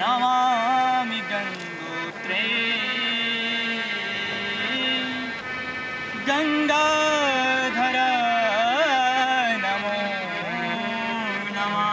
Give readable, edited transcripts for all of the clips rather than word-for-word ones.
नमामि गंगोत्रे गंगाधर नमो नमः.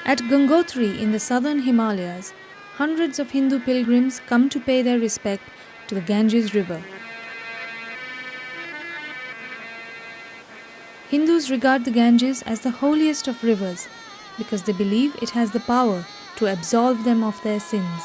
At Gangotri in the southern Himalayas, hundreds of Hindu pilgrims come to pay their respect to the Ganges river. Hindus regard the Ganges as the holiest of rivers because they believe it has the power to absolve them of their sins.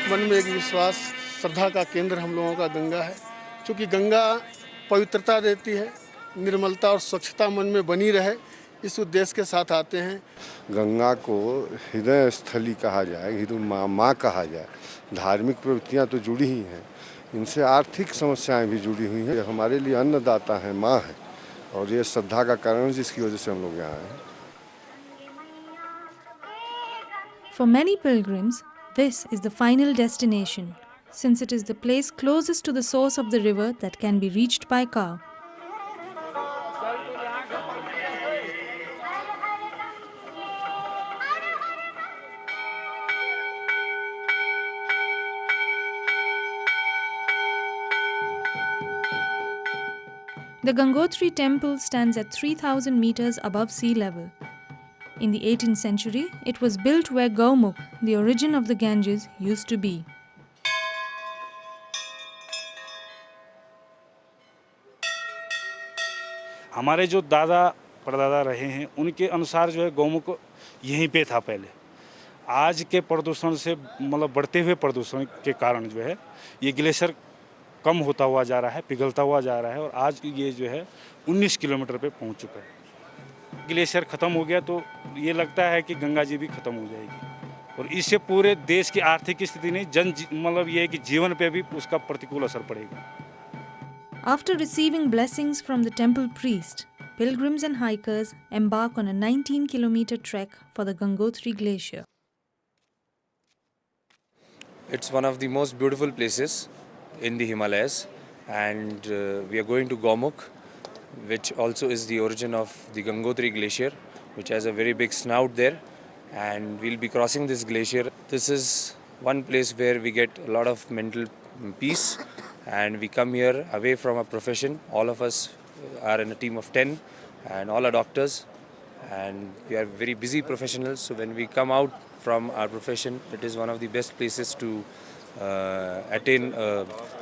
मन में एक विश्वास, श्रद्धा का केंद्र हम लोगों का गंगा है, क्योंकि गंगा पवित्रता देती है, निर्मलता और स्वच्छता मन में बनी रहे, इस उद्देश्य के साथ आते हैं. गंगा को हृदय स्थली कहा जाए, हिंदू माँ कहा जाए. धार्मिक प्रवृत्तियाँ तो जुड़ी ही हैं, इनसे आर्थिक समस्याएं भी जुड़ी हुई हैं. हमारे लिए अन्नदाता है, माँ है, और ये श्रद्धा का कारण जिसकी वजह से हम लोग यहाँ आए हैं. For many pilgrims, this is the final destination, since it is the place closest to the source of the river that can be reached by car. The Gangotri temple stands at 3,000 meters above sea level. In the 18th century, it was built where Gaumukh, the origin of the Ganges, used to be. हमारे जो दादा परदादा रहे हैं उनके अनुसार जो है गौमुख यहीं पे था पहले. आज के प्रदूषण से मतलब बढ़ते हुए प्रदूषण के कारण जो है ये ग्लेशियर कम होता हुआ जा रहा है, पिघलता हुआ जा रहा है और आज ये जो है 19 किलोमीटर पे पहुंच चुका है. ग्लेशियर ख़त्म हो गया तो ये लगता है कि गंगा जी भी ख़त्म हो जाएगी और इससे पूरे देश की आर्थिक स्थिति नहीं मतलब ये है कि जीवन पे भी उसका प्रतिकूल असर पड़ेगा. After receiving blessings from the temple priest, pilgrims and hikers embark on a 19-kilometer trek for the Gangotri glacier. It's one of the most beautiful places in the Himalayas, and we are going to Gaumukh, which also is the origin of the Gangotri glacier, which has a very big snout there, and we'll be crossing this glacier. This is one place where we get a lot of mental peace, and we come here away from our profession. All of us are in a team of 10 and all are doctors, and we are very busy professionals. So when we come out from our profession, it is one of the best places to attain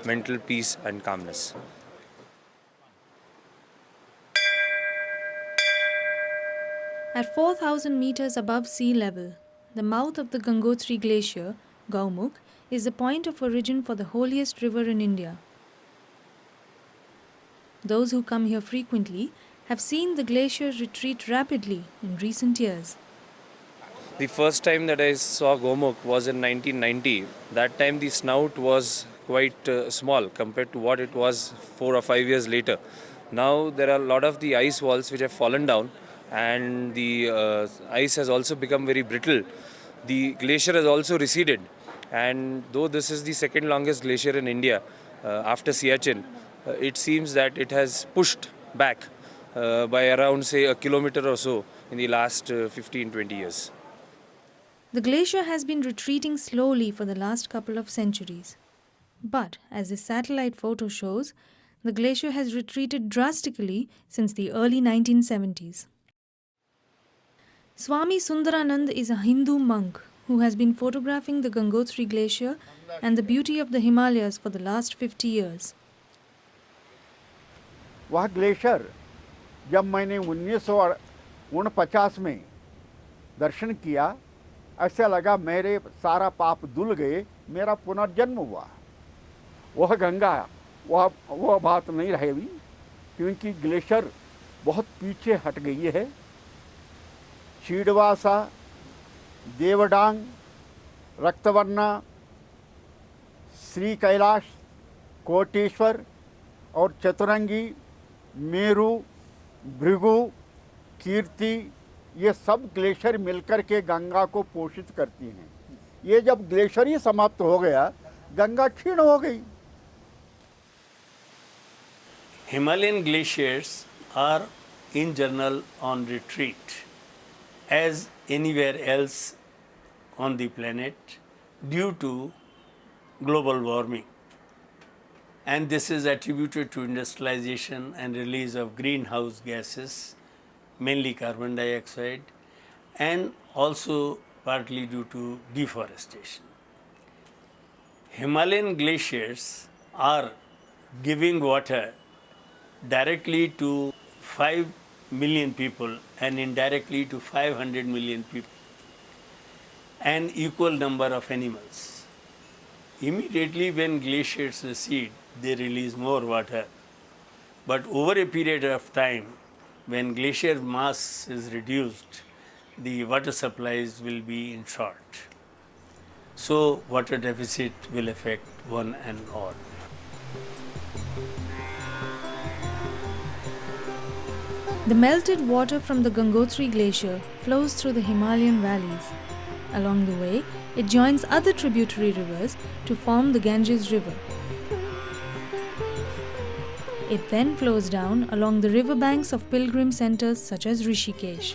mental peace and calmness. At 4,000 meters above sea level, the mouth of the Gangotri glacier, Gaumukh, is the point of origin for the holiest river in India. Those who come here frequently have seen the glacier retreat rapidly in recent years. The first time that I saw Gaumukh was in 1990. That time the snout was quite small compared to what it was 4 or 5 years later. Now there are a lot of the ice walls which have fallen down, and the ice has also become very brittle. The glacier has also receded, and though this is the second longest glacier in India after Siachen, it seems that it has pushed back by around say a kilometer or so in the last 15-20 years. The glacier has been retreating slowly for the last couple of centuries. But as the satellite photo shows, the glacier has retreated drastically since the early 1970s. Swami Sundaranand is a Hindu monk who has been photographing the Gangotri glacier and the beauty of the Himalayas for the last 50 years. वह glacier जब मैंने 1949 में दर्शन किया, ऐसा लगा मेरे सारा पाप धुल गए, मेरा पुनर्जन्म हुआ. वह गंगा वह बात नहीं रहेगी, क्योंकि ग्लेशियर बहुत पीछे हट गई है. चीड़वासा, देवडांग, रक्तवर्णा, श्री कैलाश, कोटेश्वर और चतुरंगी, मेरू, भृगु, कीर्ति, ये सब ग्लेशियर मिलकर के गंगा को पोषित करती हैं। ये जब ग्लेशियर ही समाप्त हो गया, गंगा क्षीण हो गई। Himalayan glaciers are in general on retreat as anywhere else on the planet due to global warming, and this is attributed to industrialization and release of greenhouse gases, mainly carbon dioxide, and also partly due to deforestation. Himalayan glaciers are giving water directly to 5 million people and indirectly to 500 million people, an equal number of animals. Immediately when glaciers recede, they release more water. But over a period of time, when glacier mass is reduced, the water supplies will be in short. So water deficit will affect one and all. The melted water from the Gangotri Glacier flows through the Himalayan valleys. Along the way, it joins other tributary rivers to form the Ganges River. It then flows down along the riverbanks of pilgrim centers such as Rishikesh.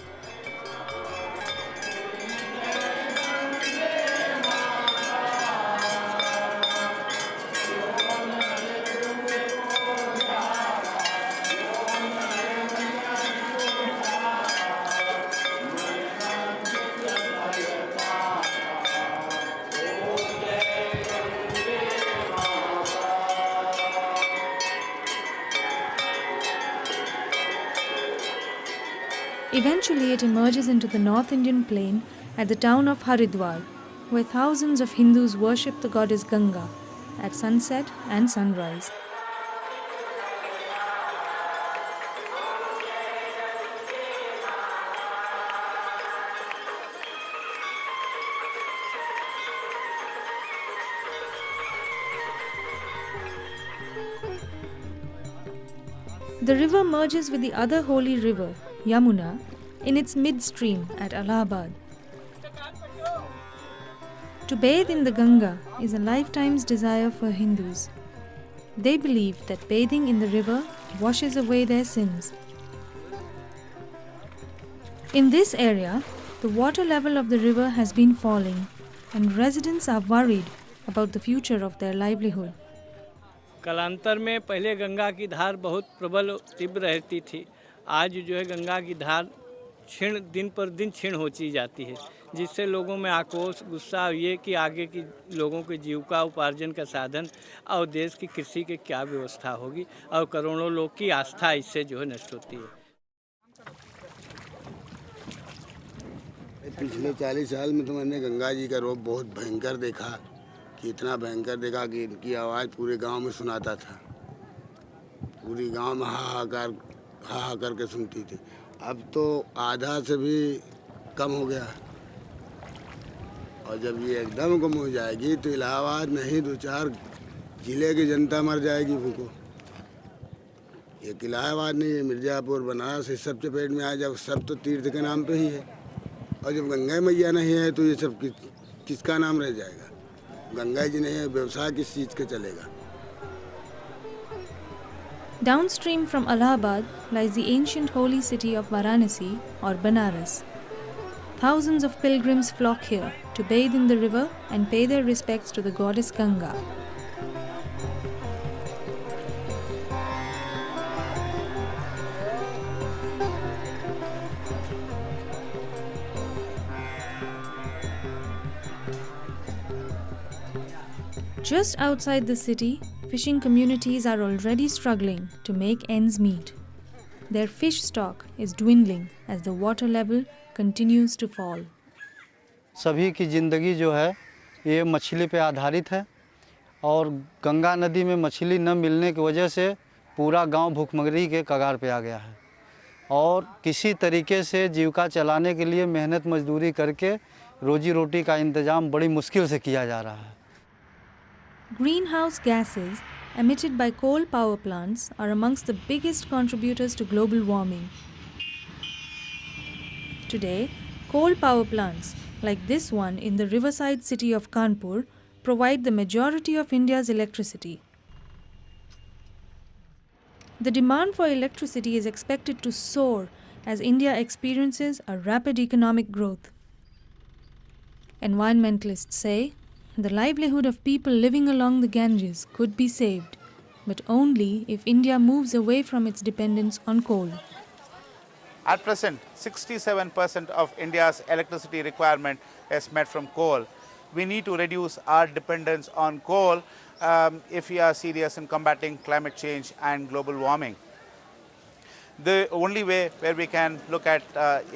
Eventually, it emerges into the North Indian plain at the town of Haridwar, where thousands of Hindus worship the goddess Ganga at sunset and sunrise. The river merges with the other holy river, Yamuna, in its midstream at Allahabad. To bathe in the Ganga is a lifetime's desire for Hindus. They believe that bathing in the river washes away their sins. In this area, the water level of the river has been falling, and residents are worried about the future of their livelihood. कालांतर में पहले गंगा की धार बहुत प्रबल तीव्र रहती थी। आज जो है गंगा की धार क्षीण दिन पर दिन क्षीण होती जाती है, जिससे लोगों में आक्रोश गुस्सा ये कि आगे की लोगों के जीविका उपार्जन का साधन और देश की कृषि की क्या व्यवस्था होगी, और करोड़ों लोग की आस्था इससे जो है नष्ट होती है। पिछले 40 साल में तो मैंने गंगा जी का रूप बहुत भयंकर देखा, कि इतना भयंकर देखा कि इनकी आवाज़ पूरे गांव में सुनाता था। पूरी गांव में हा करके सुनती थी। अब तो आधा से भी कम हो गया, और जब ये एकदम कम हो जाएगी तो इलाहाबाद नहीं 2-4 जिले की जनता मर जाएगी भूखों। ये इलाहाबाद नहीं है, मिर्ज़ापुर, बनारस, इस सब चपेट में आ जाओ, सब तो तीर्थ के नाम पे ही है। और जब गंगा मैया नहीं है तो ये सब किसका नाम रह जाएगा? गंगा जी नहीं है, व्यवसाय किस चीज़ का चलेगा? Downstream from Allahabad lies the ancient holy city of Varanasi or Banaras. Thousands of pilgrims flock here to bathe in the river and pay their respects to the goddess Ganga. Just outside the city, fishing communities are already struggling to make ends meet. Their fish stock is dwindling as the water level continues to fall. सभी की ज़िंदगी जो है ये मछली पे आधारित है, और गंगा नदी में मछली न मिलने की वजह से पूरा गांव भूखमरी के कगार पे आ गया है, और किसी तरीके से जीविका चलाने के लिए मेहनत मजदूरी करके रोजी रोटी का इंतज़ाम बड़ी मुश्किल से किया जा रहा है। Greenhouse gases emitted by coal power plants are amongst the biggest contributors to global warming. Today, coal power plants, like this one in the riverside city of Kanpur, provide the majority of India's electricity. The demand for electricity is expected to soar as India experiences a rapid economic growth. Environmentalists say the livelihood of people living along the Ganges could be saved, but only if India moves away from its dependence on coal. At present, 67% of India's electricity requirement is met from coal. We need to reduce our dependence on coal if we are serious in combating climate change and global warming. The only way where we can look at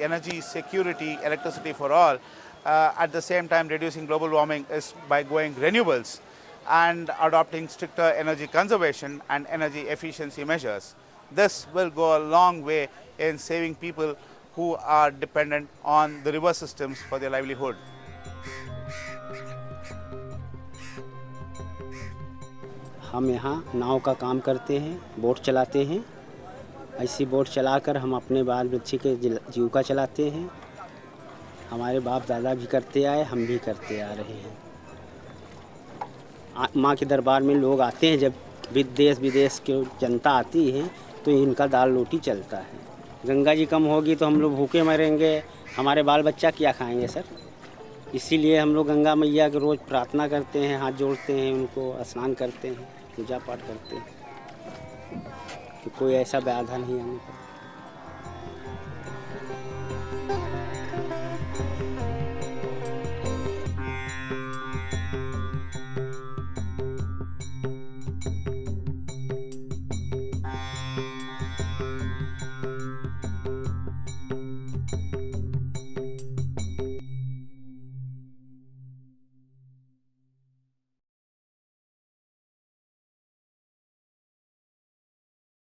energy security, electricity for all, at the same time reducing global warming is by going renewables and adopting stricter energy conservation and energy efficiency measures. This will go a long way in saving people who are dependent on the river systems for their livelihood. हम यहाँ नाव का काम करते हैं, boat चलाते हैं। ऐसी boat चलाकर हम अपने बाल बच्चे के जीविका चलाते हैं। हमारे बाप दादा भी करते आए, हम भी करते आ रहे हैं। माँ के दरबार में लोग आते हैं, जब देश विदेश के जनता आती है तो इनका दाल रोटी चलता है। गंगा जी कम होगी तो हम लोग भूखे मरेंगे, हमारे बाल बच्चा क्या खाएंगे सर। इसीलिए हम लोग गंगा मैया के रोज़ प्रार्थना करते हैं, हाथ जोड़ते हैं, उनको स्नान करते हैं, पूजा पाठ करते हैं कि कोई ऐसा व्याधा नहीं आने पाए।